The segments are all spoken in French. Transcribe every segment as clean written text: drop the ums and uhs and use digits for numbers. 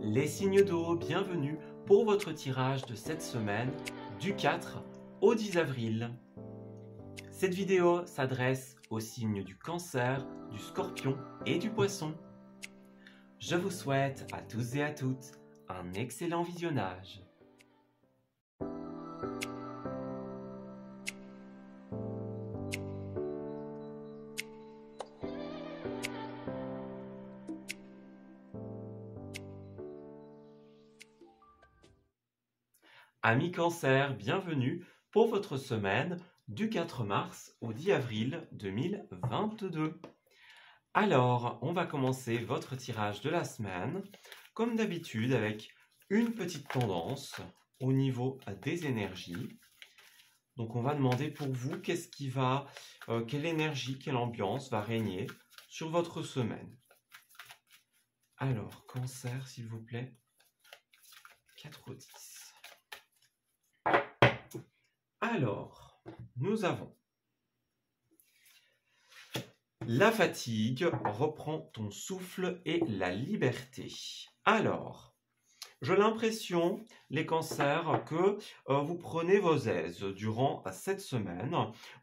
Les signes d'eau, bienvenue pour votre tirage de cette semaine du 4 au 10 avril. Cette vidéo s'adresse aux signes du Cancer, du Scorpion et du Poisson. Je vous souhaite à tous et à toutes un excellent visionnage. Amis Cancer, bienvenue pour votre semaine du 4 mars au 10 avril 2022. Alors, on va commencer votre tirage de la semaine, comme d'habitude, avec une petite tendance au niveau des énergies. Donc, on va demander pour vous qu'est-ce qui va, quelle énergie, quelle ambiance va régner sur votre semaine. Alors, Cancer, s'il vous plaît, 4 au 10. Alors, nous avons la fatigue, reprends ton souffle et la liberté. Alors, j'ai l'impression, les cancers, que vous prenez vos aises durant cette semaine,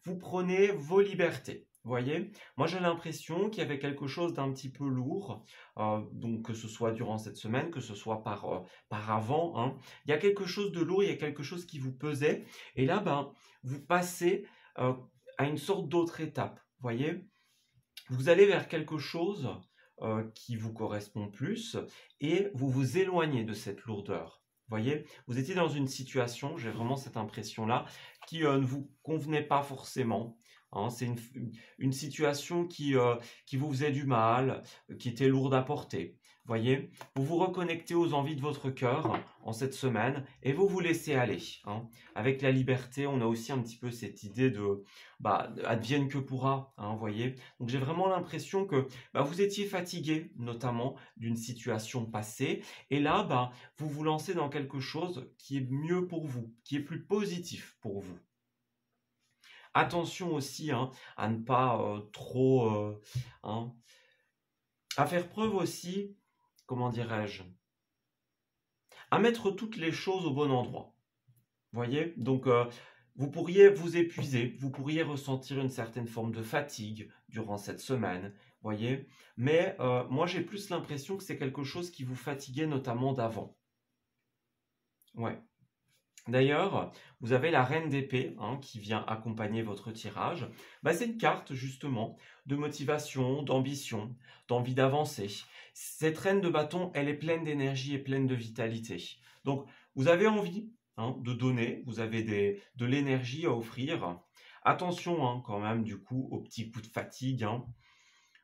vous prenez vos libertés. Voyez, moi j'ai l'impression qu'il y avait quelque chose d'un petit peu lourd, donc que ce soit durant cette semaine, que ce soit par avant, hein. Il y a quelque chose de lourd, il y a quelque chose qui vous pesait, et là, vous passez à une sorte d'autre étape. Voyez, vous allez vers quelque chose qui vous correspond plus, et vous vous éloignez de cette lourdeur. Voyez, vous étiez dans une situation, j'ai vraiment cette impression-là, qui ne vous convenait pas forcément. Hein, c'est une situation qui vous faisait du mal, qui était lourde à porter. Voyez, vous vous reconnectez aux envies de votre cœur en cette semaine et vous vous laissez aller. Hein. Avec la liberté, on a aussi un petit peu cette idée de advienne que pourra. Hein, voyez, donc j'ai vraiment l'impression que vous étiez fatigué, notamment d'une situation passée, et là, vous vous lancez dans quelque chose qui est mieux pour vous, qui est plus positif pour vous. Attention aussi à ne pas trop... à faire preuve aussi, comment dirais-je, à mettre toutes les choses au bon endroit. Voyez, donc vous pourriez vous épuiser, vous pourriez ressentir une certaine forme de fatigue durant cette semaine, voyez, mais moi j'ai plus l'impression que c'est quelque chose qui vous fatiguait notamment d'avant. Ouais. D'ailleurs, vous avez la reine d'épée qui vient accompagner votre tirage. C'est une carte justement de motivation, d'ambition, d'envie d'avancer. Cette reine de bâton, elle est pleine d'énergie et pleine de vitalité. Donc, vous avez envie de donner, vous avez de l'énergie à offrir. Attention quand même du coup aux petits coups de fatigue.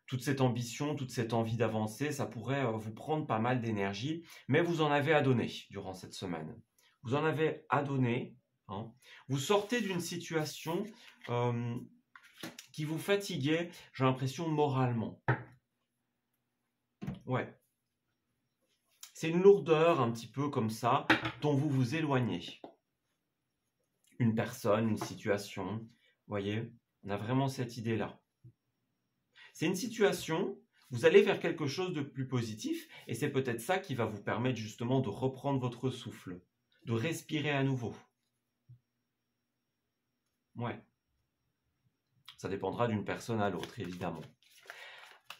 Toute cette ambition, toute cette envie d'avancer, ça pourrait vous prendre pas mal d'énergie, mais vous en avez à donner durant cette semaine. Vous en avez à donner. Vous sortez d'une situation qui vous fatiguait, j'ai l'impression, moralement. Ouais. C'est une lourdeur un petit peu comme ça, dont vous vous éloignez. Une personne, une situation, voyez, on a vraiment cette idée-là. C'est une situation, vous allez vers quelque chose de plus positif, et c'est peut-être ça qui va vous permettre justement de reprendre votre souffle. De respirer à nouveau. Ouais. Ça dépendra d'une personne à l'autre, évidemment.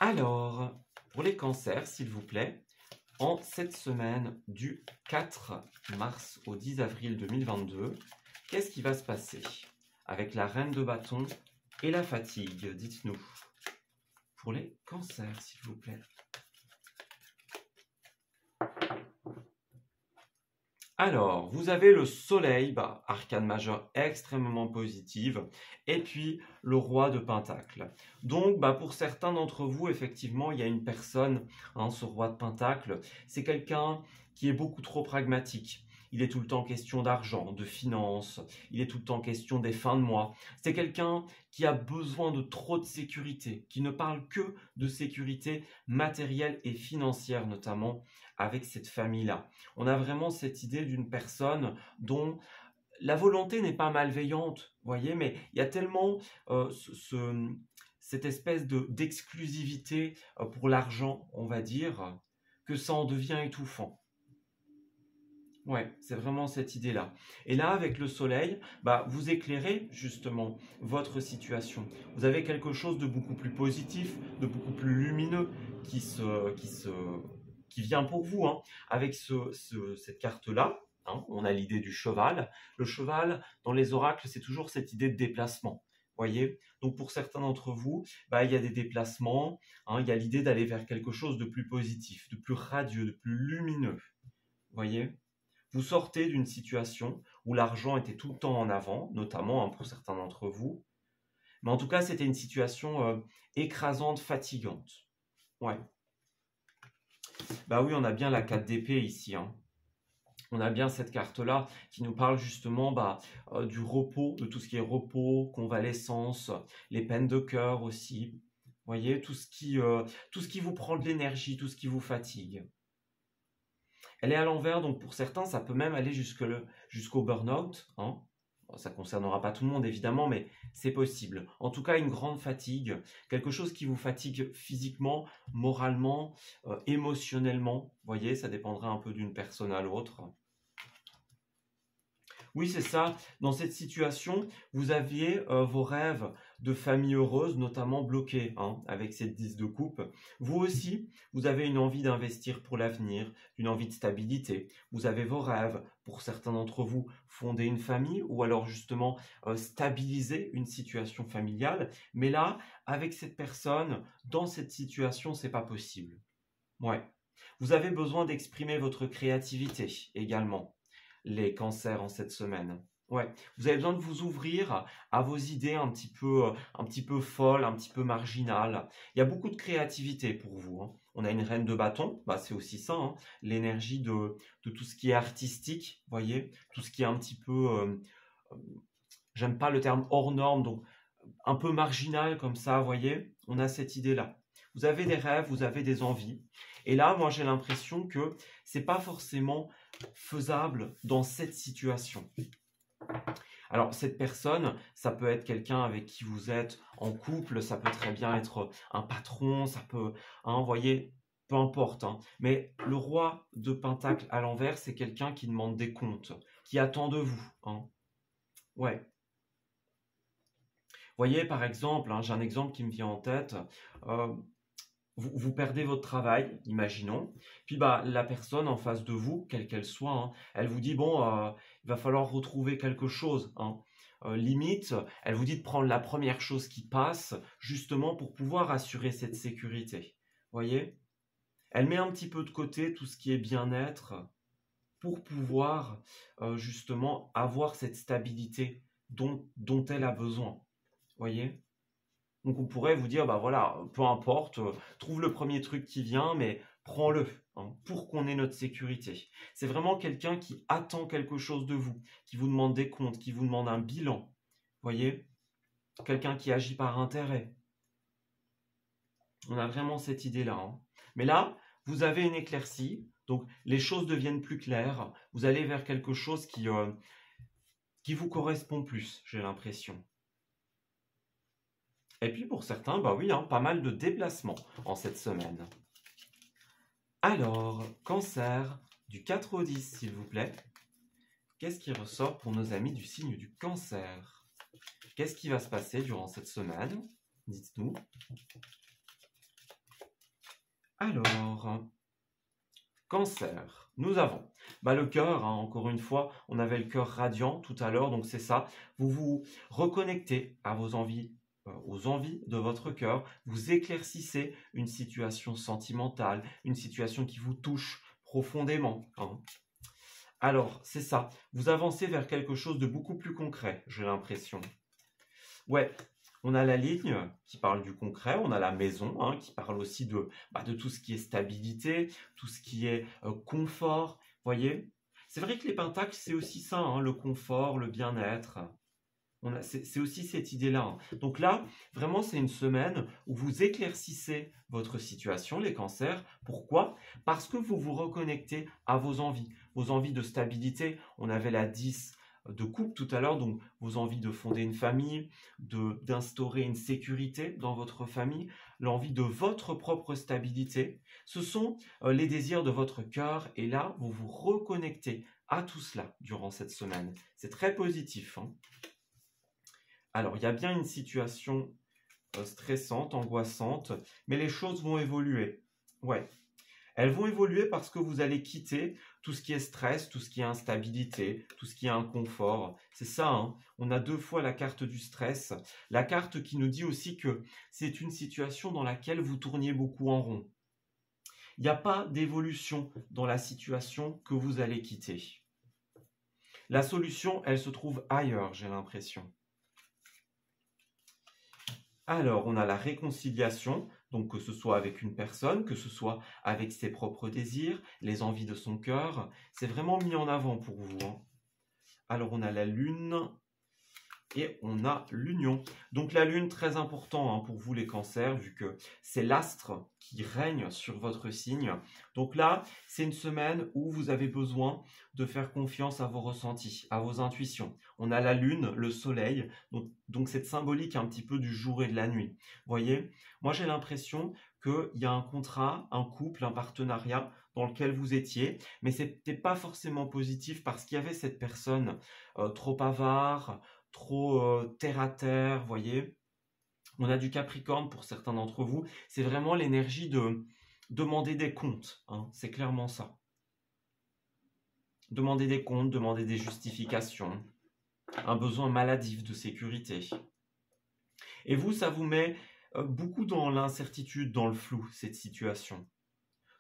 Alors, pour les cancers, s'il vous plaît, en cette semaine du 4 mars au 10 avril 2022, qu'est-ce qui va se passer avec la reine de bâton et la fatigue? Dites-nous. Pour les cancers, s'il vous plaît. Alors, vous avez le soleil, arcane majeure extrêmement positive, et puis le roi de Pentacle. Donc, pour certains d'entre vous, effectivement, il y a une personne, ce roi de Pentacle, c'est quelqu'un qui est beaucoup trop pragmatique. Il est tout le temps question d'argent, de finances, il est tout le temps question des fins de mois. C'est quelqu'un qui a besoin de trop de sécurité, qui ne parle que de sécurité matérielle et financière notamment avec cette famille-là. On a vraiment cette idée d'une personne dont la volonté n'est pas malveillante, voyez, mais il y a tellement cette espèce d'exclusivité pour l'argent, on va dire, que ça en devient étouffant. Ouais, c'est vraiment cette idée-là. Et là, avec le soleil, bah, vous éclairez justement votre situation. Vous avez quelque chose de beaucoup plus positif, de beaucoup plus lumineux qui vient pour vous, hein. Avec cette carte-là, hein, on a l'idée du cheval. Le cheval, dans les oracles, c'est toujours cette idée de déplacement. Voyez? Donc pour certains d'entre vous, bah, il y a des déplacements, hein, il y a l'idée d'aller vers quelque chose de plus positif, de plus radieux, de plus lumineux. Voyez? Vous sortez d'une situation où l'argent était tout le temps en avant, notamment, hein, pour certains d'entre vous. Mais en tout cas, c'était une situation écrasante, fatigante. Ouais. Bah oui, on a bien la 4 d'épée ici, hein. On a bien cette carte-là qui nous parle justement du repos, de tout ce qui est repos, convalescence, les peines de cœur aussi. Vous voyez, tout ce qui vous prend de l'énergie, tout ce qui vous fatigue. Elle est à l'envers, donc pour certains, ça peut même aller jusqu'au burn-out, hein. Bon, ça ne concernera pas tout le monde évidemment, mais c'est possible. En tout cas, une grande fatigue, quelque chose qui vous fatigue physiquement, moralement, émotionnellement. Vous voyez, ça dépendra un peu d'une personne à l'autre. Oui, c'est ça. Dans cette situation, vous aviez vos rêves de famille heureuse, notamment bloqués, hein, avec cette 10 de coupe. Vous aussi, vous avez une envie d'investir pour l'avenir, une envie de stabilité. Vous avez vos rêves, pour certains d'entre vous, fonder une famille ou alors justement stabiliser une situation familiale. Mais là, avec cette personne, dans cette situation, c'est pas possible. Ouais. Vous avez besoin d'exprimer votre créativité également, les cancers en cette semaine. Ouais, vous avez besoin de vous ouvrir à vos idées un petit peu folles, un petit peu marginales. Il y a beaucoup de créativité pour vous, hein. On a une reine de bâton, bah c'est aussi ça, hein, l'énergie de tout ce qui est artistique, voyez, tout ce qui est un petit peu, j'aime pas le terme hors norme, donc un peu marginal comme ça, voyez, on a cette idée-là. Vous avez des rêves, vous avez des envies. Et là, moi, j'ai l'impression que c'est pas forcément faisable dans cette situation. Alors, cette personne, ça peut être quelqu'un avec qui vous êtes en couple, ça peut très bien être un patron, ça peut, hein, vous voyez, peu importe, hein. Mais le roi de Pentacle à l'envers, c'est quelqu'un qui demande des comptes, qui attend de vous, hein. Ouais. Vous voyez, par exemple, hein, j'ai un exemple qui me vient en tête. euh, vous perdez votre travail, imaginons, puis bah, la personne en face de vous, quelle qu'elle soit, hein, elle vous dit, bon, il va falloir retrouver quelque chose, hein. Limite, elle vous dit de prendre la première chose qui passe, justement pour pouvoir assurer cette sécurité. Voyez? Elle met un petit peu de côté tout ce qui est bien-être pour pouvoir justement avoir cette stabilité dont elle a besoin. Voyez? Donc on pourrait vous dire, bah voilà, peu importe, trouve le premier truc qui vient, mais prends-le, hein, pour qu'on ait notre sécurité. C'est vraiment quelqu'un qui attend quelque chose de vous, qui vous demande des comptes, qui vous demande un bilan. Voyez? Quelqu'un qui agit par intérêt. On a vraiment cette idée-là, hein. Mais là, vous avez une éclaircie, donc les choses deviennent plus claires. Vous allez vers quelque chose qui vous correspond plus, j'ai l'impression. Et puis pour certains, bah oui, hein, pas mal de déplacements en cette semaine. Alors, cancer, du 4 au 10, s'il vous plaît. Qu'est-ce qui ressort pour nos amis du signe du cancer? Qu'est-ce qui va se passer durant cette semaine? Dites-nous. Alors, cancer, nous avons le cœur, hein, encore une fois, on avait le cœur radiant tout à l'heure, donc c'est ça. Vous vous reconnectez à vos envies, aux envies de votre cœur, vous éclaircissez une situation sentimentale, une situation qui vous touche profondément, hein. Alors, c'est ça, vous avancez vers quelque chose de beaucoup plus concret, j'ai l'impression. Ouais, on a la ligne qui parle du concret, on a la maison, hein, qui parle aussi de tout ce qui est stabilité, tout ce qui est confort, voyez. C'est vrai que les pentacles, c'est aussi ça, hein, le confort, le bien-être. C'est aussi cette idée-là, hein. Donc là, vraiment, c'est une semaine où vous éclaircissez votre situation, les cancers. Pourquoi? Parce que vous vous reconnectez à vos envies de stabilité. On avait la 10 de couple tout à l'heure, donc vos envies de fonder une famille, d'instaurer une sécurité dans votre famille, l'envie de votre propre stabilité. Ce sont les désirs de votre cœur et là, vous vous reconnectez à tout cela durant cette semaine. C'est très positif, hein. Alors, il y a bien une situation stressante, angoissante, mais les choses vont évoluer. Ouais. Elles vont évoluer parce que vous allez quitter tout ce qui est stress, tout ce qui est instabilité, tout ce qui est inconfort. C'est ça, hein. On a 2 fois la carte du stress. La carte qui nous dit aussi que c'est une situation dans laquelle vous tourniez beaucoup en rond. Il n'y a pas d'évolution dans la situation que vous allez quitter. La solution, elle se trouve ailleurs, j'ai l'impression. Alors, on a la réconciliation, donc que ce soit avec une personne, que ce soit avec ses propres désirs, les envies de son cœur. C'est vraiment mis en avant pour vous, hein. Alors, on a la lune et on a l'union. Donc la lune, très important, hein, pour vous les cancers, vu que c'est l'astre qui règne sur votre signe. Donc là, c'est une semaine où vous avez besoin de faire confiance à vos ressentis, à vos intuitions. On a la lune, le soleil, donc cette symbolique un petit peu du jour et de la nuit. Vous voyez, moi j'ai l'impression qu'il y a un contrat, un couple, un partenariat dans lequel vous étiez, mais c'était pas forcément positif parce qu'il y avait cette personne trop avare, trop terre à terre, voyez. On a du Capricorne pour certains d'entre vous. C'est vraiment l'énergie de demander des comptes, hein. C'est clairement ça. Demander des comptes, demander des justifications. Un besoin maladif de sécurité. Et vous, ça vous met beaucoup dans l'incertitude, dans le flou, cette situation.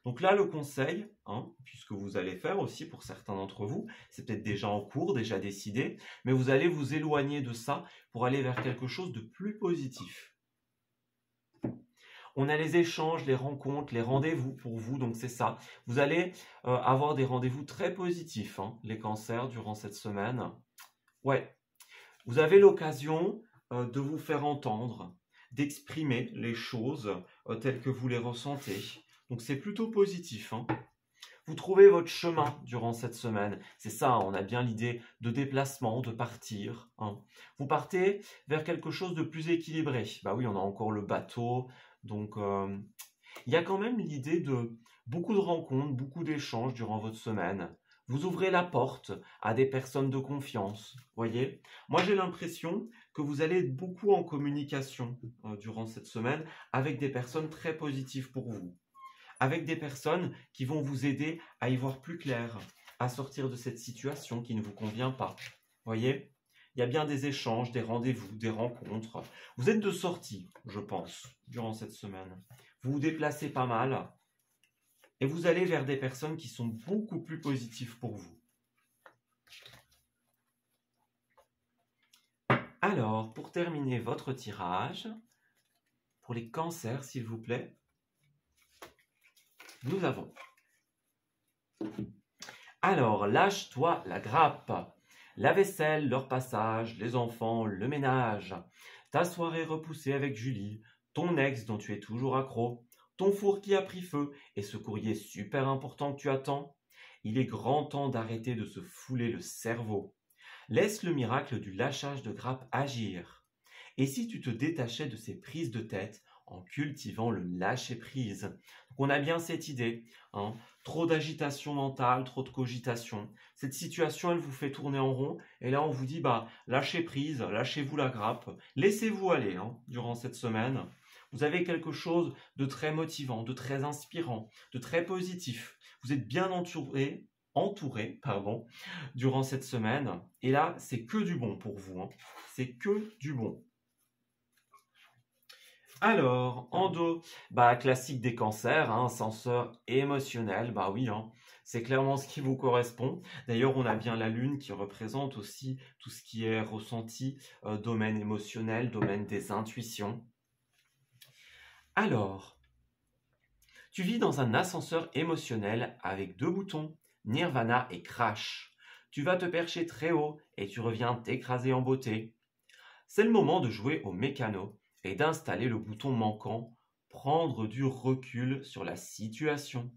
Donc là, le conseil, hein, puisque vous allez faire aussi pour certains d'entre vous, c'est peut-être déjà en cours, déjà décidé, mais vous allez vous éloigner de ça pour aller vers quelque chose de plus positif. On a les échanges, les rencontres, les rendez-vous pour vous, donc c'est ça. Vous allez avoir des rendez-vous très positifs, hein, les cancers, durant cette semaine. Ouais, vous avez l'occasion de vous faire entendre, d'exprimer les choses telles que vous les ressentez. Donc c'est plutôt positif, hein. Vous trouvez votre chemin durant cette semaine. C'est ça, on a bien l'idée de déplacement, de partir, hein. Vous partez vers quelque chose de plus équilibré. Bah oui, on a encore le bateau. Donc il y a quand même l'idée de beaucoup de rencontres, beaucoup d'échanges durant votre semaine. Vous ouvrez la porte à des personnes de confiance, voyez. Moi, j'ai l'impression que vous allez être beaucoup en communication durant cette semaine avec des personnes très positives pour vous. Avec des personnes qui vont vous aider à y voir plus clair, à sortir de cette situation qui ne vous convient pas. Voyez, il y a bien des échanges, des rendez-vous, des rencontres. Vous êtes de sortie, je pense, durant cette semaine. Vous vous déplacez pas mal et vous allez vers des personnes qui sont beaucoup plus positives pour vous. Alors, pour terminer votre tirage, pour les cancers, s'il vous plaît, nous avons. Alors, lâche-toi la grappe. La vaisselle, leur passage, les enfants, le ménage. Ta soirée repoussée avec Julie, ton ex dont tu es toujours accro, ton four qui a pris feu et ce courrier super important que tu attends. Il est grand temps d'arrêter de se fouler le cerveau. Laisse le miracle du lâchage de grappe agir. Et si tu te détachais de ces prises de tête en cultivant le lâcher-prise. Donc on a bien cette idée, hein, trop d'agitation mentale, trop de cogitation. Cette situation, elle vous fait tourner en rond, et là on vous dit, bah, lâchez prise, lâchez-vous la grappe, laissez-vous aller, hein, durant cette semaine. Vous avez quelque chose de très motivant, de très inspirant, de très positif. Vous êtes bien entouré, durant cette semaine. Et là, c'est que du bon pour vous, hein. C'est que du bon. Alors, en dos, bah, classique des cancers, hein, ascenseur émotionnel, bah oui, hein, c'est clairement ce qui vous correspond. D'ailleurs, on a bien la lune qui représente aussi tout ce qui est ressenti, domaine émotionnel, domaine des intuitions. Alors, tu vis dans un ascenseur émotionnel avec 2 boutons, Nirvana et Crash. Tu vas te percher très haut et tu reviens t'écraser en beauté. C'est le moment de jouer au mécano et d'installer le bouton manquant, prendre du recul sur la situation.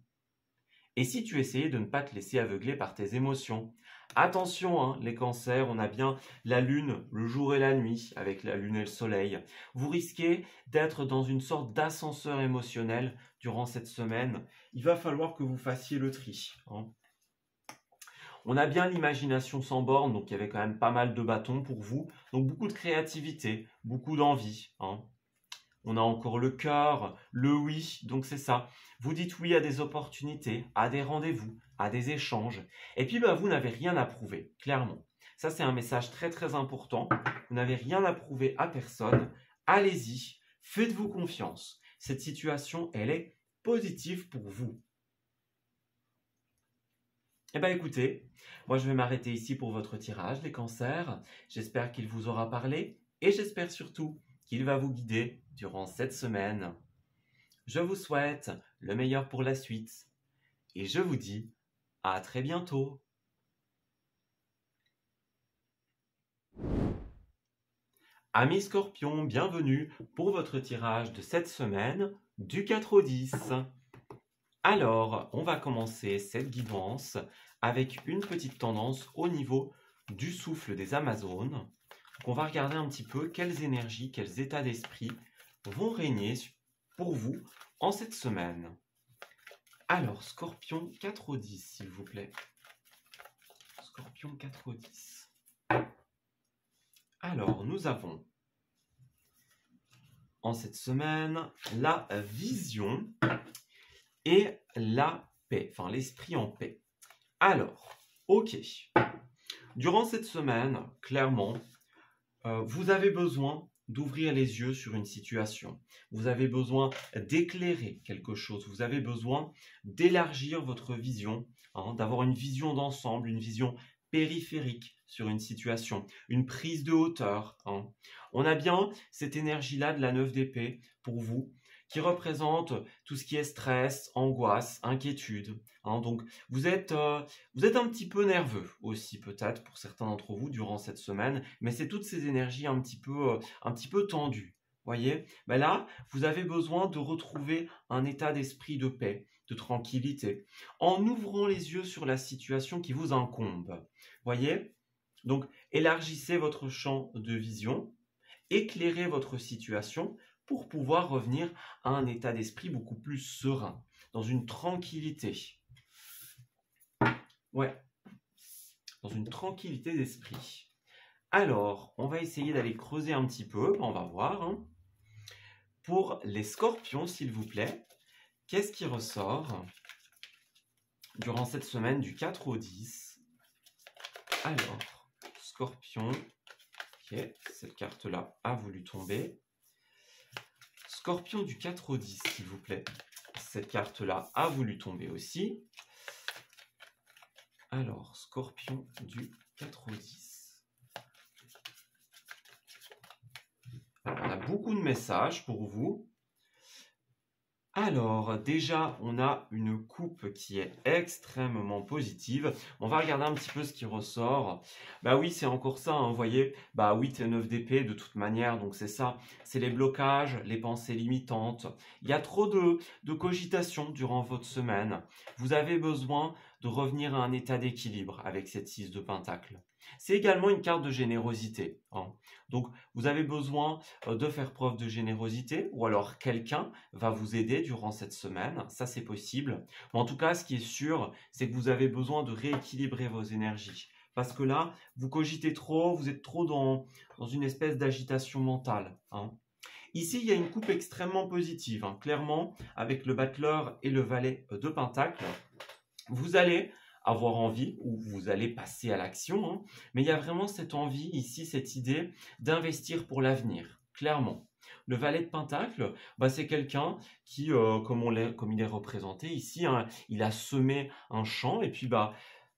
Et si tu essayais de ne pas te laisser aveugler par tes émotions? Attention, hein, les cancers, on a bien la lune, le jour et la nuit, avec la lune et le soleil. Vous risquez d'être dans une sorte d'ascenseur émotionnel durant cette semaine. Il va falloir que vous fassiez le tri, hein. On a bien l'imagination sans borne, donc il y avait quand même pas mal de bâtons pour vous. Donc beaucoup de créativité, beaucoup d'envie, hein. On a encore le cœur, le oui, donc c'est ça. Vous dites oui à des opportunités, à des rendez-vous, à des échanges. Et puis vous n'avez rien à prouver, clairement. Ça c'est un message très très important. Vous n'avez rien à prouver à personne. Allez-y, faites-vous confiance. Cette situation, elle est positive pour vous. Eh bien écoutez, moi je vais m'arrêter ici pour votre tirage, les cancers. J'espère qu'il vous aura parlé et j'espère surtout qu'il va vous guider durant cette semaine. Je vous souhaite le meilleur pour la suite et je vous dis à très bientôt. Amis Scorpions, bienvenue pour votre tirage de cette semaine du 4 au 10. Alors, on va commencer cette guidance avec une petite tendance au niveau du souffle des Amazones. Donc, on va regarder un petit peu quelles énergies, quels états d'esprit vont régner pour vous en cette semaine. Alors, Scorpion 4 au 10, s'il vous plaît. Scorpion 4 au 10. Alors, nous avons en cette semaine la vision et la paix, enfin l'esprit en paix. Alors, ok. Durant cette semaine, clairement, vous avez besoin d'ouvrir les yeux sur une situation. Vous avez besoin d'éclairer quelque chose. Vous avez besoin d'élargir votre vision, hein, d'avoir une vision d'ensemble, une vision périphérique sur une situation, une prise de hauteur, hein. On a bien cette énergie-là de la 9 d'épée pour vous, qui représente tout ce qui est stress, angoisse, inquiétude, hein. Donc vous êtes un petit peu nerveux aussi peut-être pour certains d'entre vous durant cette semaine, mais c'est toutes ces énergies un petit peu tendues. Voyez, là, vous avez besoin de retrouver un état d'esprit de paix, de tranquillité, en ouvrant les yeux sur la situation qui vous incombe. Voyez? Donc, élargissez votre champ de vision, éclairez votre situation pour pouvoir revenir à un état d'esprit beaucoup plus serein, dans une tranquillité. Ouais, dans une tranquillité d'esprit. Alors, on va essayer d'aller creuser un petit peu, on va voir, hein. Pour les scorpions, s'il vous plaît, qu'est-ce qui ressort durant cette semaine du 4 au 10? Alors, scorpion, ok, cette carte-là a voulu tomber. Scorpion du 4 au 10, s'il vous plaît. Cette carte-là a voulu tomber aussi. Alors, Scorpion du 4 au 10. Alors, on a beaucoup de messages pour vous. Alors, déjà, on a une coupe qui est extrêmement positive. On va regarder un petit peu ce qui ressort. Bah oui, c'est encore ça, hein, vous voyez. Bah 8 et 9 d'épée de toute manière, donc c'est ça. C'est les blocages, les pensées limitantes. Il y a trop de cogitation durant votre semaine. Vous avez besoin de revenir à un état d'équilibre avec cette 6 de pentacle. C'est également une carte de générosité, hein. Donc, vous avez besoin de faire preuve de générosité ou alors quelqu'un va vous aider durant cette semaine. Ça, c'est possible. Mais en tout cas, ce qui est sûr, c'est que vous avez besoin de rééquilibrer vos énergies. Parce que là, vous cogitez trop, vous êtes trop dans une espèce d'agitation mentale, hein. Ici, il y a une coupe extrêmement positive, hein. Clairement, avec le battleur et le valet de pentacle, vous allez avoir envie, ou vous allez passer à l'action, hein, mais il y a vraiment cette envie ici, cette idée d'investir pour l'avenir, clairement. Le valet de pentacle, c'est quelqu'un qui, comme il est représenté ici, hein, il a semé un champ, et puis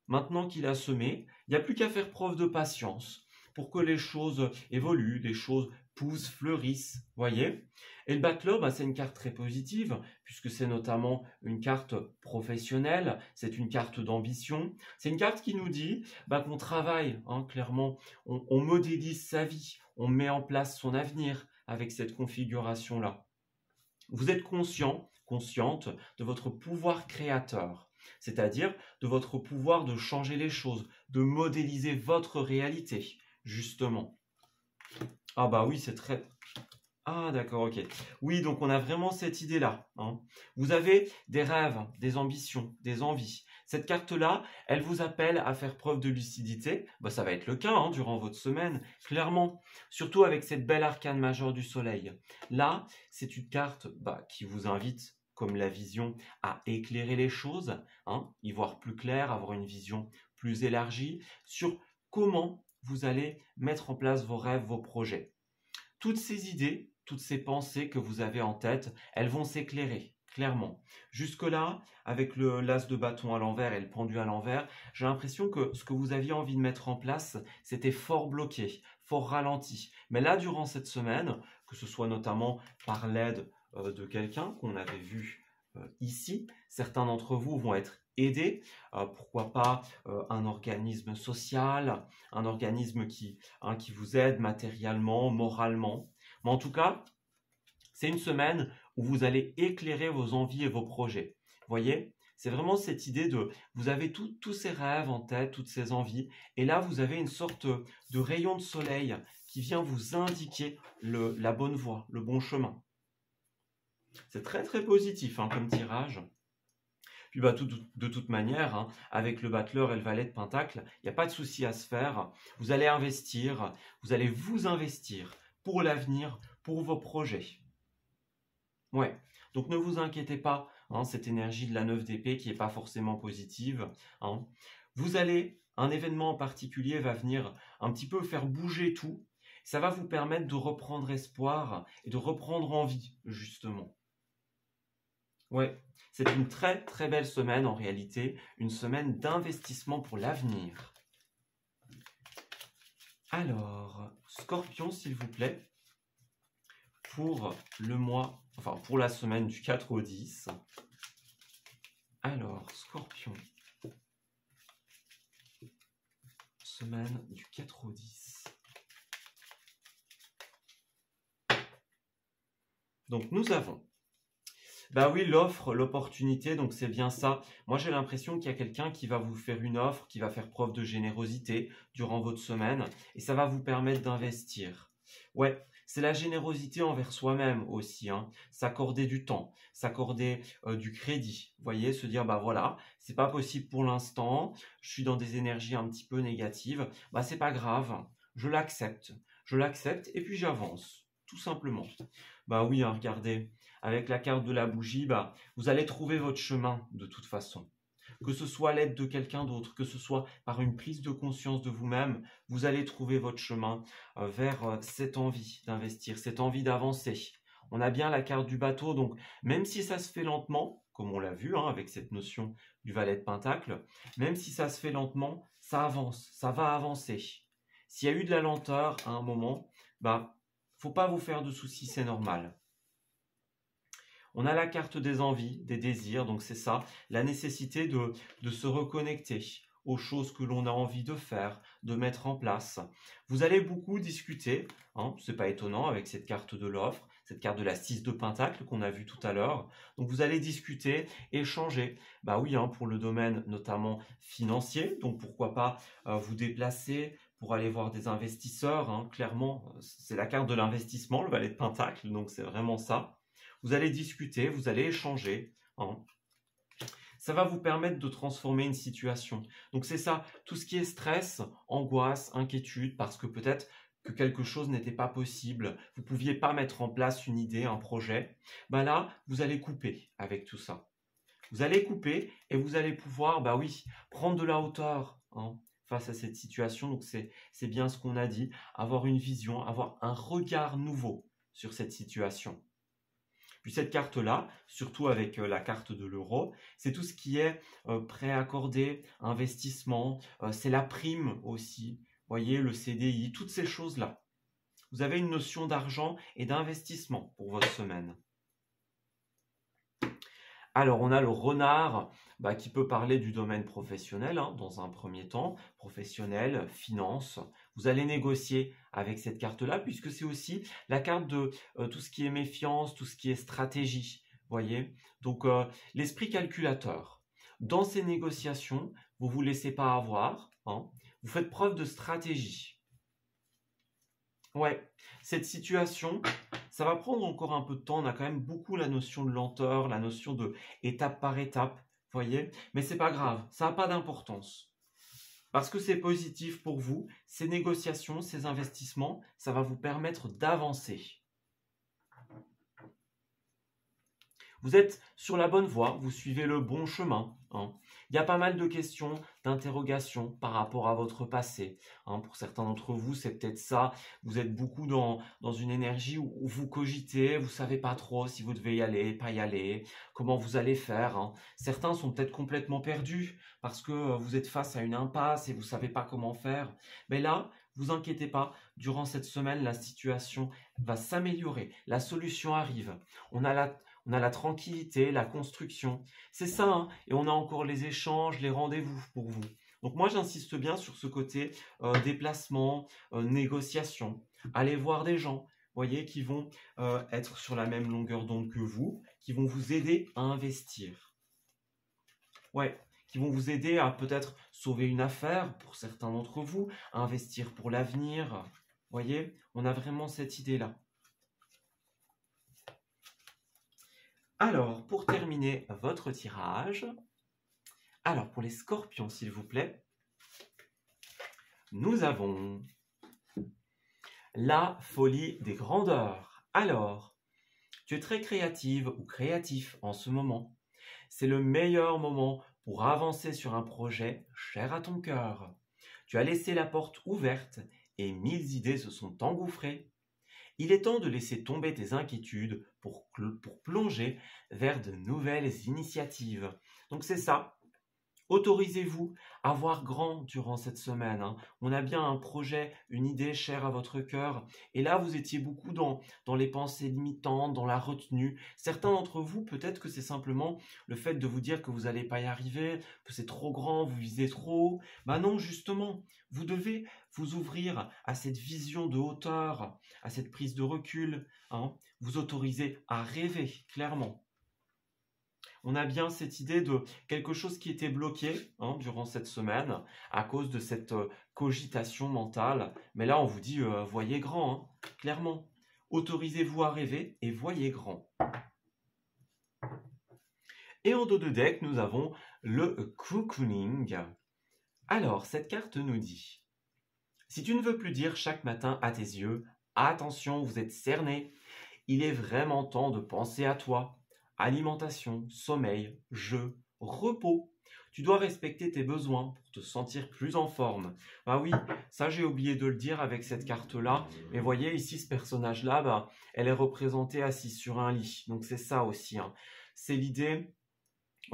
maintenant qu'il a semé, il n'y a plus qu'à faire preuve de patience pour que les choses évoluent, les choses poussent, fleurissent, voyez. Et le battleur, c'est une carte très positive, puisque c'est notamment une carte professionnelle, c'est une carte d'ambition, c'est une carte qui nous dit qu'on travaille, hein, clairement, on modélise sa vie, on met en place son avenir avec cette configuration-là. Vous êtes consciente de votre pouvoir créateur. c'est-à-dire de votre pouvoir de changer les choses, de modéliser votre réalité, justement. Ah bah oui, c'est très... Ah d'accord, ok. Oui, donc on a vraiment cette idée-là, hein. Vous avez des rêves, des ambitions, des envies. Cette carte-là, elle vous appelle à faire preuve de lucidité. Bah, ça va être le cas hein, durant votre semaine, clairement. Surtout avec cette belle arcane majeure du soleil. Là, c'est une carte qui vous invite, comme la vision, à éclairer les choses, hein, y voir plus clair, avoir une vision plus élargie sur comment vous allez mettre en place vos rêves, vos projets. Toutes ces idées, toutes ces pensées que vous avez en tête, elles vont s'éclairer, clairement. Jusque-là, avec le l'as de bâton à l'envers et le pendu à l'envers, j'ai l'impression que ce que vous aviez envie de mettre en place, c'était fort bloqué, fort ralenti. Mais là, durant cette semaine, que ce soit notamment par l'aide de quelqu'un qu'on avait vu ici, certains d'entre vous vont être aidés, pourquoi pas un organisme social, un organisme qui vous aide matériellement, moralement. Mais en tout cas, c'est une semaine où vous allez éclairer vos envies et vos projets. Vous voyez, c'est vraiment cette idée de, vous avez tous ces rêves en tête, toutes ces envies, et là vous avez une sorte de rayon de soleil qui vient vous indiquer la bonne voie, le bon chemin. C'est très très positif hein, comme tirage. Puis de toute manière, hein, avec le battleur et le valet de pentacle, il n'y a pas de souci à se faire. Vous allez investir, vous allez vous investir pour l'avenir, pour vos projets. Ouais, donc ne vous inquiétez pas, hein, cette énergie de la 9 d'épée qui n'est pas forcément positive. Hein. Un événement en particulier va venir un petit peu faire bouger tout. Ça va vous permettre de reprendre espoir et de reprendre envie, justement. Ouais, c'est une très très belle semaine en réalité, une semaine d'investissement pour l'avenir. Alors, Scorpion s'il vous plaît, pour le mois, enfin pour la semaine du 4 au 10. Alors, Scorpion, semaine du 4 au 10. Donc nous avons... Bah oui, l'offre, l'opportunité, donc c'est bien ça. Moi, j'ai l'impression qu'il y a quelqu'un qui va vous faire une offre, qui va faire preuve de générosité durant votre semaine, et ça va vous permettre d'investir. Ouais, c'est la générosité envers soi-même aussi, hein. S'accorder du temps, s'accorder du crédit. Vous voyez, se dire, bah voilà, c'est pas possible pour l'instant, je suis dans des énergies un petit peu négatives, bah c'est pas grave, je l'accepte, et puis j'avance, tout simplement. Bah oui, hein, regardez. Avec la carte de la bougie, vous allez trouver votre chemin de toute façon. Que ce soit l'aide de quelqu'un d'autre, que ce soit par une prise de conscience de vous-même, vous allez trouver votre chemin vers cette envie d'investir, cette envie d'avancer. On a bien la carte du bateau, donc même si ça se fait lentement, comme on l'a vu hein, avec cette notion du valet de pentacle, même si ça se fait lentement, ça avance, ça va avancer. S'il y a eu de la lenteur à un moment, faut pas vous faire de soucis, c'est normal. On a la carte des envies, des désirs, donc c'est ça, la nécessité de se reconnecter aux choses que l'on a envie de faire, de mettre en place. Vous allez beaucoup discuter, hein, c'est pas étonnant avec cette carte de l'offre, cette carte de la 6 de Pentacle qu'on a vue tout à l'heure. Donc vous allez discuter, échanger. Bah oui, hein, pour le domaine notamment financier, donc pourquoi pas vous déplacer pour aller voir des investisseurs. Hein, clairement, c'est la carte de l'investissement, le valet de Pentacle, donc c'est vraiment ça. Vous allez discuter, vous allez échanger. Hein. Ça va vous permettre de transformer une situation. Donc c'est ça, tout ce qui est stress, angoisse, inquiétude, parce que peut-être que quelque chose n'était pas possible, vous ne pouviez pas mettre en place une idée, un projet, là, vous allez couper avec tout ça. Vous allez couper et vous allez pouvoir, prendre de la hauteur hein, face à cette situation. Donc c'est bien ce qu'on a dit, avoir une vision, avoir un regard nouveau sur cette situation. Puis cette carte-là, surtout avec la carte de l'euro, c'est tout ce qui est prêt accordé, investissement, c'est la prime aussi, vous voyez, le CDI, toutes ces choses-là. Vous avez une notion d'argent et d'investissement pour votre semaine. Alors, on a le renard qui peut parler du domaine professionnel hein, dans un premier temps, professionnel, finance. Vous allez négocier avec cette carte-là puisque c'est aussi la carte de tout ce qui est méfiance, tout ce qui est stratégie. Voyez, donc l'esprit calculateur. dans ces négociations, vous ne vous laissez pas avoir, hein, vous faites preuve de stratégie. Ouais, cette situation, ça va prendre encore un peu de temps. On a quand même beaucoup la notion de lenteur, la notion de étape par étape, voyez. Mais c'est pas grave, ça n'a pas d'importance. Parce que c'est positif pour vous, ces négociations, ces investissements, ça va vous permettre d'avancer. Vous êtes sur la bonne voie, vous suivez le bon chemin, hein. Il y a pas mal de questions, d'interrogations par rapport à votre passé, hein. Pour certains d'entre vous, c'est peut-être ça. Vous êtes beaucoup dans une énergie où vous cogitez, vous ne savez pas trop si vous devez y aller, pas y aller, comment vous allez faire, hein. Certains sont peut-être complètement perdus parce que vous êtes face à une impasse et vous ne savez pas comment faire. Mais là, vous inquiétez pas, durant cette semaine, la situation va s'améliorer, la solution arrive. On a la tranquillité, la construction. C'est ça, hein. Et on a encore les échanges, les rendez-vous pour vous. Donc moi, j'insiste bien sur ce côté déplacement, négociation. Allez voir des gens, voyez, qui vont être sur la même longueur d'onde que vous, qui vont vous aider à investir. Ouais, qui vont vous aider à peut-être sauver une affaire pour certains d'entre vous, à investir pour l'avenir. Voyez, on a vraiment cette idée-là. Alors, pour terminer votre tirage, alors pour les scorpions, s'il vous plaît, nous avons la folie des grandeurs. Alors, tu es très créative ou créatif en ce moment. C'est le meilleur moment pour avancer sur un projet cher à ton cœur. Tu as laissé la porte ouverte et 1000 idées se sont engouffrées. Il est temps de laisser tomber tes inquiétudes pour plonger vers de nouvelles initiatives. Donc c'est ça. Autorisez-vous à voir grand durant cette semaine, hein. On a bien un projet, une idée chère à votre cœur. Et là, vous étiez beaucoup dans les pensées limitantes, dans la retenue. Certains d'entre vous, peut-être que c'est simplement le fait de vous dire que vous n'allez pas y arriver, que c'est trop grand, vous visez trop haut. Ben non, justement, vous devez vous ouvrir à cette vision de hauteur, à cette prise de recul, hein. Vous autoriser à rêver, clairement. On a bien cette idée de quelque chose qui était bloqué, hein, durant cette semaine à cause de cette cogitation mentale. Mais là, on vous dit, voyez grand, hein, clairement. Autorisez-vous à rêver et voyez grand. Et en dos de deck, nous avons le cocooning. Alors, cette carte nous dit, si tu ne veux plus dire chaque matin à tes yeux, attention, vous êtes cerné, il est vraiment temps de penser à toi. Alimentation, sommeil, jeu, repos. Tu dois respecter tes besoins pour te sentir plus en forme. Bah oui, ça j'ai oublié de le dire avec cette carte-là. Mais voyez ici ce personnage-là, bah, elle est représentée assise sur un lit. Donc c'est ça aussi, hein. C'est l'idée.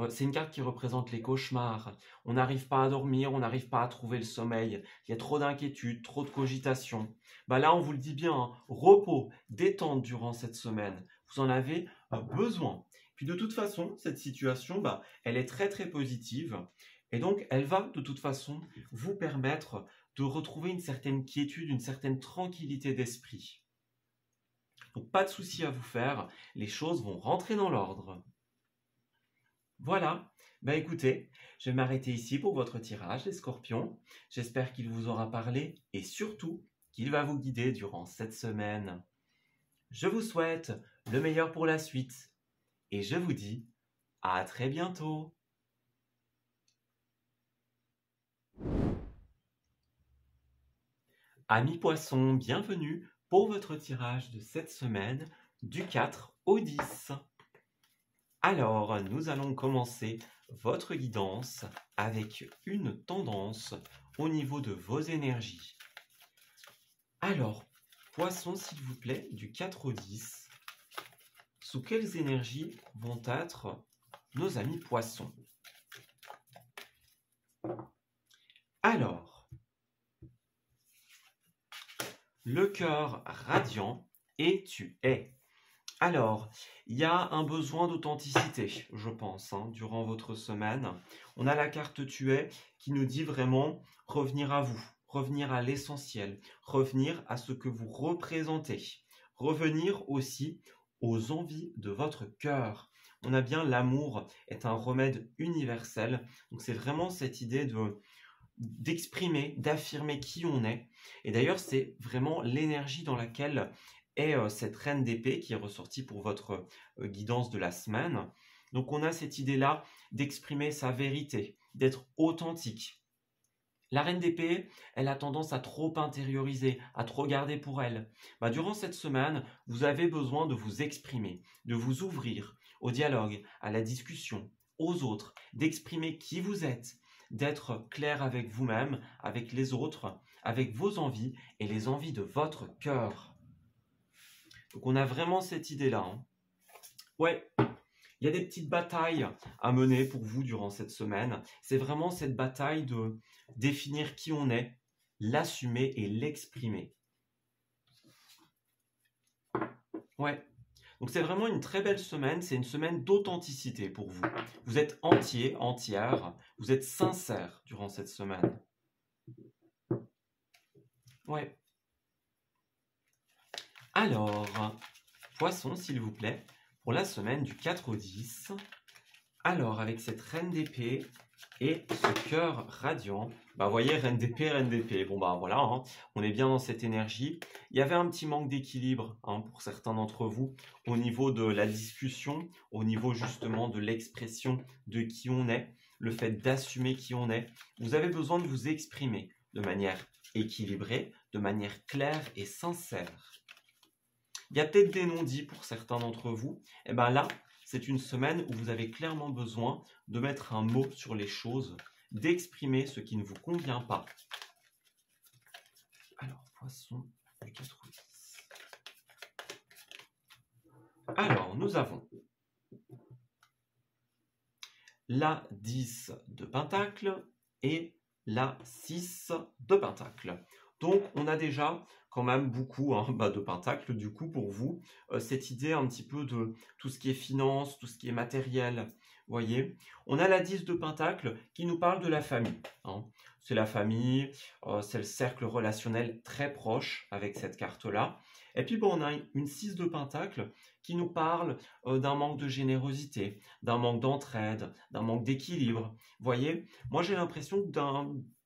C'est une carte qui représente les cauchemars. On n'arrive pas à dormir, on n'arrive pas à trouver le sommeil. Il y a trop d'inquiétudes, trop de cogitation. Bah là, on vous le dit bien, hein, repos, détente durant cette semaine. Vous en avez besoin. Puis de toute façon, cette situation, bah, elle est très très positive. Et donc, elle va de toute façon vous permettre de retrouver une certaine quiétude, une certaine tranquillité d'esprit. Donc, pas de souci à vous faire. Les choses vont rentrer dans l'ordre. Voilà, bah écoutez, je vais m'arrêter ici pour votre tirage, les scorpions. J'espère qu'il vous aura parlé et surtout qu'il va vous guider durant cette semaine. Je vous souhaite le meilleur pour la suite et je vous dis à très bientôt. Amis poissons, bienvenue pour votre tirage de cette semaine du 4 au 10. Alors, nous allons commencer votre guidance avec une tendance au niveau de vos énergies. Alors, poisson, s'il vous plaît, du 4 au 10, sous quelles énergies vont être nos amis poissons? Alors, le cœur radiant et tu es. Alors, il y a un besoin d'authenticité, je pense, hein, durant votre semaine. On a la carte tu es qui nous dit vraiment revenir à vous, revenir à l'essentiel, revenir à ce que vous représentez, revenir aussi aux envies de votre cœur. on a bien l'amour est un remède universel. Donc c'est vraiment cette idée d'exprimer, d'affirmer qui on est. Et d'ailleurs, c'est vraiment l'énergie dans laquelle est cette reine d'épée qui est ressortie pour votre guidance de la semaine. Donc on a cette idée-là d'exprimer sa vérité, d'être authentique. La reine d'épée, elle a tendance à trop intérioriser, à trop garder pour elle. Durant cette semaine, vous avez besoin de vous exprimer, de vous ouvrir au dialogue, à la discussion, aux autres, d'exprimer qui vous êtes, d'être clair avec vous-même, avec les autres, avec vos envies et les envies de votre cœur. Donc on a vraiment cette idée-là. Ouais, il y a des petites batailles à mener pour vous durant cette semaine. C'est vraiment cette bataille de définir qui on est, l'assumer et l'exprimer. Ouais. Donc c'est vraiment une très belle semaine, c'est une semaine d'authenticité pour vous. Vous êtes entier, entière, vous êtes sincère durant cette semaine. Ouais. Alors, Poisson, s'il vous plaît, pour la semaine du 4 au 10. Alors, avec cette reine d'épée et ce cœur radiant, vous voyez, reine d'épée. Bon, voilà, hein, on est bien dans cette énergie. Il y avait un petit manque d'équilibre pour certains d'entre vous au niveau de la discussion, au niveau justement de l'expression de qui on est, le fait d'assumer qui on est. Vous avez besoin de vous exprimer de manière équilibrée, de manière claire et sincère. Il y a peut-être des non-dits pour certains d'entre vous. Et bien là, c'est une semaine où vous avez clairement besoin de mettre un mot sur les choses, d'exprimer ce qui ne vous convient pas. Alors, Poisson, du 4 au 10. Alors, nous avons la 10 de Pentacle et la 6 de Pentacle. Donc, on a déjà quand même beaucoup de Pentacle, du coup, pour vous, cette idée un petit peu de tout ce qui est finance, tout ce qui est matériel. Vous voyez, on a la 10 de Pentacle qui nous parle de la famille. C'est la famille, c'est le cercle relationnel très proche avec cette carte-là. Et puis, on a une 6 de Pentacle qui nous parle d'un manque de générosité, d'un manque d'entraide, d'un manque d'équilibre. Vous voyez, moi j'ai l'impression que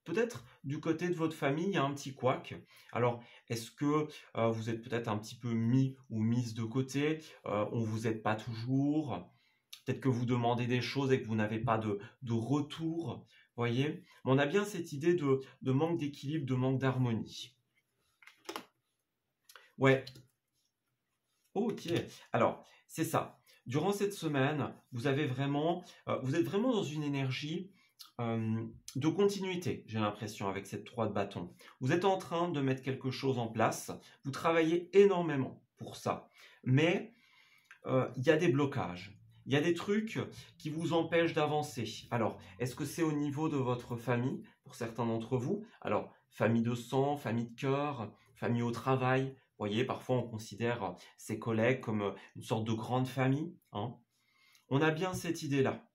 peut-être du côté de votre famille, il y a un petit couac. Alors, est-ce que vous êtes peut-être un petit peu mis ou mise de côté, on ne vous aide pas toujours, peut-être que vous demandez des choses et que vous n'avez pas de retour, voyez. Mais on a bien cette idée de manque d'équilibre, de manque d'harmonie. Ouais. Ok, alors, c'est ça. Durant cette semaine, vous êtes vraiment dans une énergie de continuité, j'ai l'impression, avec cette 3 de bâton. Vous êtes en train de mettre quelque chose en place, vous travaillez énormément pour ça, mais il y a des blocages, il y a des trucs qui vous empêchent d'avancer. Alors, est-ce que c'est au niveau de votre famille, pour certains d'entre vous? Alors, famille de sang, famille de cœur, famille au travail. Vous voyez, parfois on considère ses collègues comme une sorte de grande famille. On a bien cette idée-là.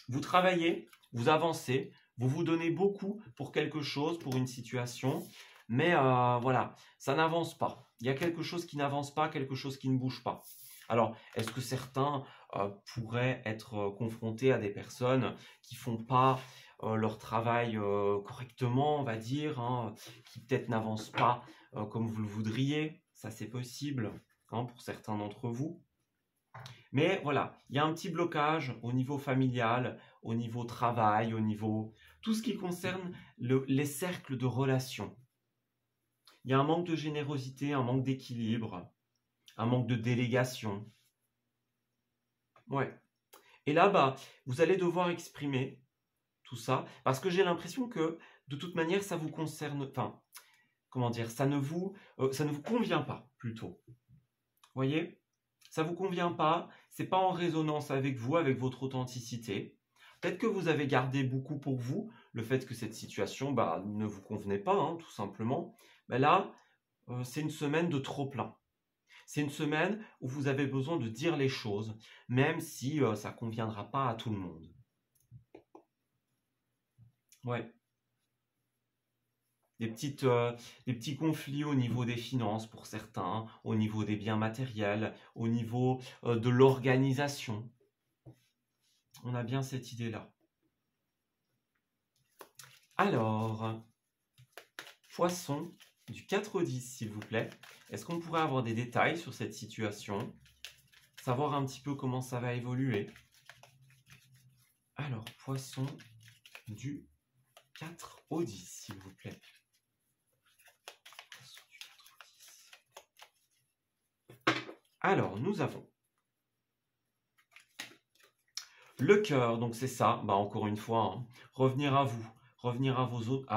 Vous travaillez, vous avancez, vous vous donnez beaucoup pour quelque chose, pour une situation, mais voilà, ça n'avance pas. Il y a quelque chose qui n'avance pas, quelque chose qui ne bouge pas. Alors, est-ce que certains pourraient être confrontés à des personnes qui ne font pas leur travail correctement, on va dire, qui peut-être n'avancent pas comme vous le voudriez? Ça, c'est possible pour certains d'entre vous. Mais voilà, il y a un petit blocage au niveau familial, au niveau travail, au niveau tout ce qui concerne les cercles de relations. Il y a un manque de générosité, un manque d'équilibre, un manque de délégation. Ouais. Et là, vous allez devoir exprimer tout ça, parce que j'ai l'impression que, de toute manière, ça vous concerne, enfin, comment dire, ça ne vous convient pas, plutôt. Vous voyez? Ça ne vous convient pas, c'est pas en résonance avec vous, avec votre authenticité. Peut-être que vous avez gardé beaucoup pour vous, le fait que cette situation ne vous convenait pas, tout simplement. Mais là, c'est une semaine de trop-plein. C'est une semaine où vous avez besoin de dire les choses, même si ça ne conviendra pas à tout le monde. Ouais. Des petits conflits au niveau des finances pour certains, au niveau des biens matériels, au niveau de l'organisation. On a bien cette idée-là. Alors, Poisson, du 4 au 10, s'il vous plaît. Est-ce qu'on pourrait avoir des détails sur cette situation? Savoir un petit peu comment ça va évoluer. Alors, Poisson, du 4 au 10, s'il vous plaît. Poisson du 4 au 10. Alors, nous avons le cœur, donc c'est ça, bah encore une fois, hein, revenir à vous, revenir à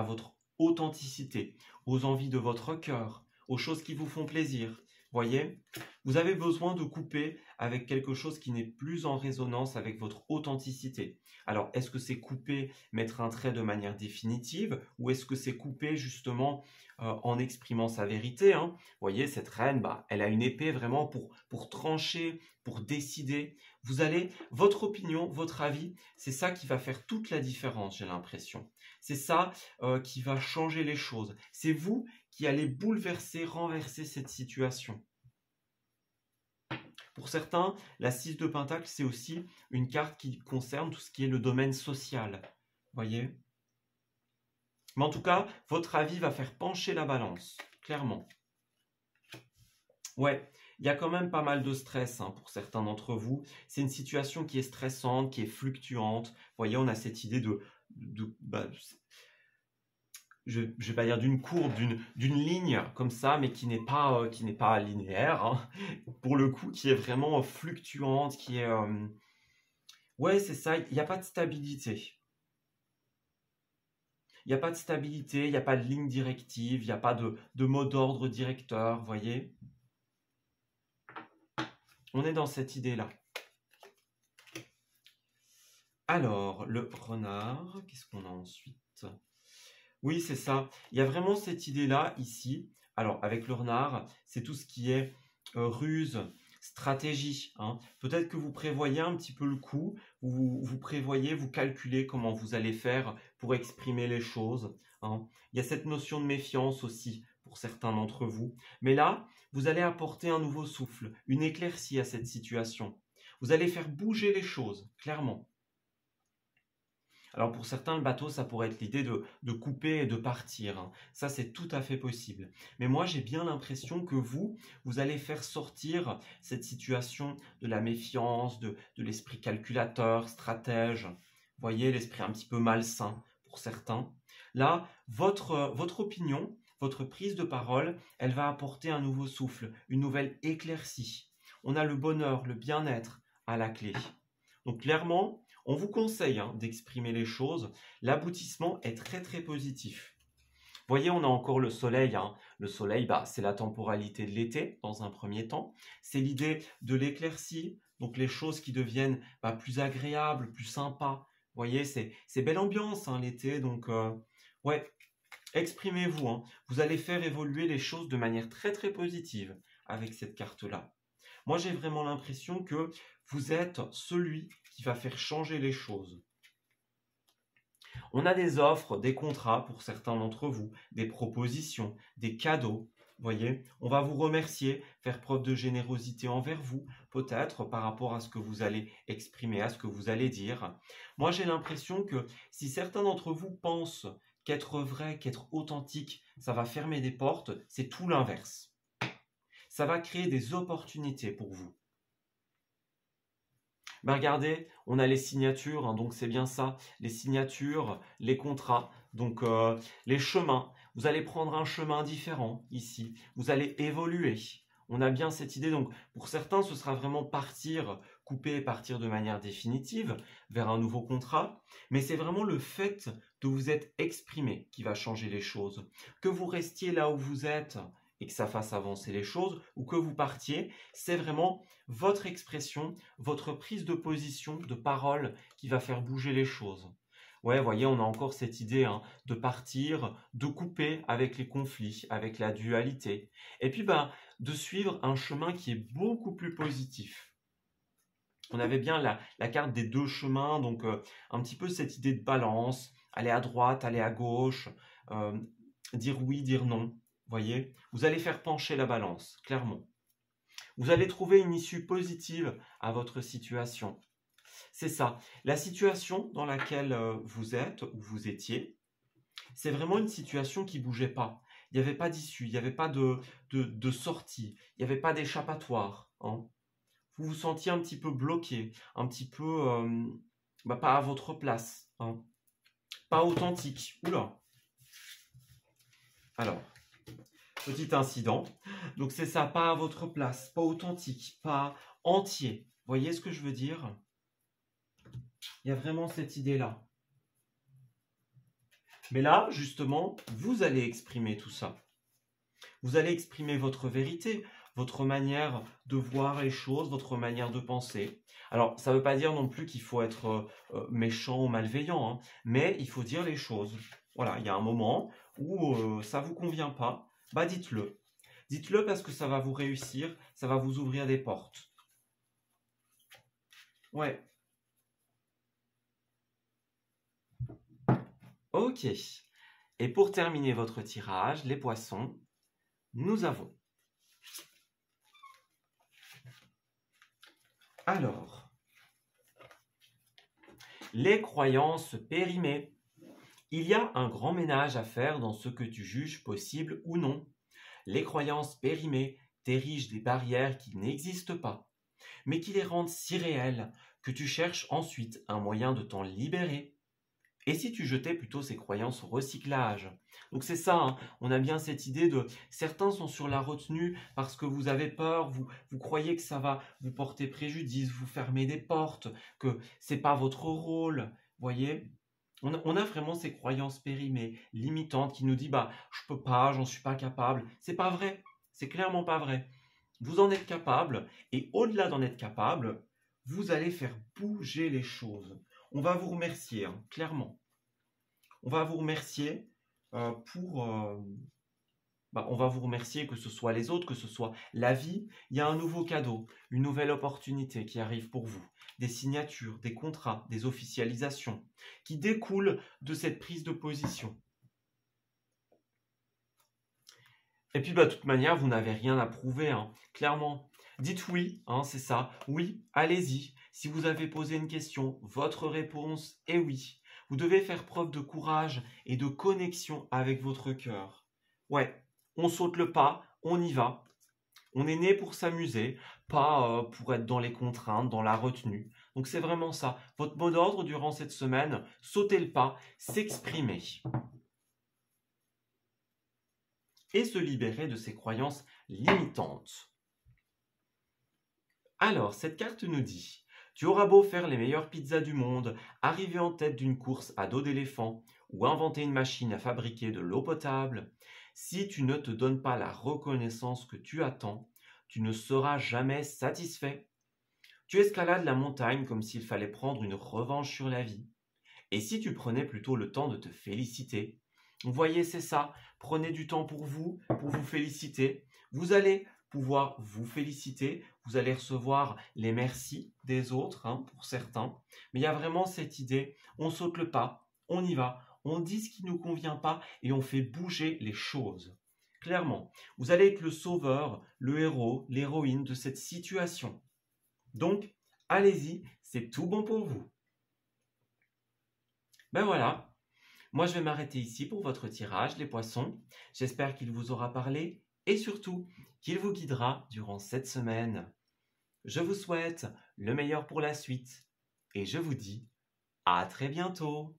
votre authenticité, aux envies de votre cœur, aux choses qui vous font plaisir. Voyez, vous avez besoin de couper avec quelque chose qui n'est plus en résonance avec votre authenticité. Alors, est-ce que c'est couper, mettre un trait de manière définitive, ou est-ce que c'est couper justement en exprimant sa vérité, hein? Voyez, cette reine, bah, elle a une épée vraiment pour trancher, pour décider. Vous allez, votre opinion, votre avis, c'est ça qui va faire toute la différence, j'ai l'impression. C'est ça qui va changer les choses. C'est vous qui allez bouleverser, renverser cette situation. Pour certains, la 6 de Pentacle, c'est aussi une carte qui concerne tout ce qui est le domaine social. Voyez? Mais en tout cas, votre avis va faire pencher la balance, clairement. Ouais, il y a quand même pas mal de stress hein, pour certains d'entre vous. C'est une situation qui est stressante, qui est fluctuante. Vous voyez, on a cette idée je ne vais pas dire d'une courbe, d'une ligne comme ça, mais qui n'est pas linéaire, hein, pour le coup, qui est vraiment fluctuante, qui est... Ouais, c'est ça, il n'y a pas de stabilité. Il n'y a pas de stabilité, il n'y a pas de ligne directive, il n'y a pas de mot d'ordre directeur, vous voyez? On est dans cette idée-là. Alors, le renard, qu'est-ce qu'on a ensuite? Oui, c'est ça. Il y a vraiment cette idée-là ici. Alors, avec le renard, c'est tout ce qui est ruse, stratégie, hein. Peut-être que vous prévoyez un petit peu le coup, vous prévoyez, vous calculez comment vous allez faire pour exprimer les choses, hein. Il y a cette notion de méfiance aussi pour certains d'entre vous. Mais là, vous allez apporter un nouveau souffle, une éclaircie à cette situation. Vous allez faire bouger les choses, clairement. Alors pour certains, le bateau, ça pourrait être l'idée de couper et de partir, hein. Ça, c'est tout à fait possible. Mais moi, j'ai bien l'impression que vous allez faire sortir cette situation de la méfiance, de l'esprit calculateur, stratège. Vous voyez, l'esprit un petit peu malsain pour certains. Là, votre opinion, votre prise de parole, elle va apporter un nouveau souffle, une nouvelle éclaircie. On a le bonheur, le bien-être à la clé. Donc clairement, on vous conseille hein, d'exprimer les choses. L'aboutissement est très très positif. Vous voyez, on a encore le soleil. Hein. Le soleil, bah, c'est la temporalité de l'été dans un premier temps. C'est l'idée de l'éclaircie, donc les choses qui deviennent bah, plus agréables, plus sympas. Vous voyez, c'est belle ambiance hein, l'été. Donc, ouais, exprimez-vous. Hein. Vous allez faire évoluer les choses de manière très très positive avec cette carte-là. Moi, j'ai vraiment l'impression que vous êtes celui qui va faire changer les choses. On a des offres, des contrats pour certains d'entre vous, des propositions, des cadeaux. Voyez, on va vous remercier, faire preuve de générosité envers vous, peut-être par rapport à ce que vous allez exprimer, à ce que vous allez dire. Moi, j'ai l'impression que si certains d'entre vous pensent qu'être vrai, qu'être authentique, ça va fermer des portes, c'est tout l'inverse. Ça va créer des opportunités pour vous. Ben regardez, on a les signatures, hein, donc c'est bien ça, les signatures, les contrats, donc les chemins. Vous allez prendre un chemin différent ici, vous allez évoluer. On a bien cette idée, donc pour certains, ce sera vraiment partir, couper et partir de manière définitive vers un nouveau contrat, mais c'est vraiment le fait de vous être exprimé qui va changer les choses. Que vous restiez là où vous êtes et que ça fasse avancer les choses, ou que vous partiez, c'est vraiment votre expression, votre prise de position, de parole qui va faire bouger les choses. Ouais, vous voyez, on a encore cette idée hein, de partir, de couper avec les conflits, avec la dualité. Et puis, ben, de suivre un chemin qui est beaucoup plus positif. On avait bien la carte des deux chemins, donc un petit peu cette idée de balance, aller à droite, aller à gauche, dire oui, dire non. Voyez, vous allez faire pencher la balance, clairement. Vous allez trouver une issue positive à votre situation. C'est ça. La situation dans laquelle vous êtes ou vous étiez, c'est vraiment une situation qui bougeait pas. Il n'y avait pas d'issue, il n'y avait pas de sortie, il n'y avait pas d'échappatoire, hein. Vous vous sentiez un petit peu bloqué, un petit peu pas à votre place, hein. Pas authentique. Oula. Alors, petit incident. Donc c'est ça, pas à votre place, pas authentique, pas entier. Voyez ce que je veux dire? Il y a vraiment cette idée-là. Mais là, justement, vous allez exprimer tout ça. Vous allez exprimer votre vérité, votre manière de voir les choses, votre manière de penser. Alors, ça ne veut pas dire non plus qu'il faut être méchant ou malveillant, hein, mais il faut dire les choses. Voilà, il y a un moment où ça ne vous convient pas, bah dites-le. Dites-le parce que ça va vous réussir, ça va vous ouvrir des portes. Ouais. Ok. Et pour terminer votre tirage, les poissons, nous avons... Alors, les croyances périmées. Il y a un grand ménage à faire dans ce que tu juges possible ou non. Les croyances périmées t'érigent des barrières qui n'existent pas, mais qui les rendent si réelles que tu cherches ensuite un moyen de t'en libérer. Et si tu jetais plutôt ces croyances au recyclage? Donc c'est ça, hein, on a bien cette idée de... Certains sont sur la retenue parce que vous avez peur, vous croyez que ça va vous porter préjudice, vous fermer des portes, que c'est pas votre rôle, voyez? On a vraiment ces croyances périmées, limitantes, qui nous disent bah je peux pas, j'en suis pas capable. C'est pas vrai, c'est clairement pas vrai. Vous en êtes capable, et au-delà d'en être capable, vous allez faire bouger les choses. On va vous remercier, hein, clairement. On va vous remercier pour... on va vous remercier, que ce soit les autres, que ce soit la vie. Il y a un nouveau cadeau, une nouvelle opportunité qui arrive pour vous. Des signatures, des contrats, des officialisations qui découlent de cette prise de position. Et puis, de toute manière, vous n'avez rien à prouver, hein, clairement. Dites oui, hein, c'est ça. Oui, allez-y. Si vous avez posé une question, votre réponse est oui. Vous devez faire preuve de courage et de connexion avec votre cœur. Ouais, on saute le pas, on y va. On est né pour s'amuser, pas pour être dans les contraintes, dans la retenue. Donc c'est vraiment ça. Votre mot d'ordre durant cette semaine, sauter le pas, s'exprimer. Et se libérer de ces croyances limitantes. Alors, cette carte nous dit: tu auras beau faire les meilleures pizzas du monde, arriver en tête d'une course à dos d'éléphant ou inventer une machine à fabriquer de l'eau potable, si tu ne te donnes pas la reconnaissance que tu attends, tu ne seras jamais satisfait. Tu escalades la montagne comme s'il fallait prendre une revanche sur la vie. Et si tu prenais plutôt le temps de te féliciter? Vous voyez, c'est ça. Prenez du temps pour vous féliciter. Vous allez pouvoir vous féliciter. Vous allez recevoir les merci des autres, hein, pour certains. Mais il y a vraiment cette idée, on saute le pas, on y va, on dit ce qui ne nous convient pas et on fait bouger les choses. Clairement, vous allez être le sauveur, le héros, l'héroïne de cette situation. Donc, allez-y, c'est tout bon pour vous. Ben voilà. Moi, je vais m'arrêter ici pour votre tirage, les poissons. J'espère qu'il vous aura parlé et surtout qu'il vous guidera durant cette semaine. Je vous souhaite le meilleur pour la suite et je vous dis à très bientôt.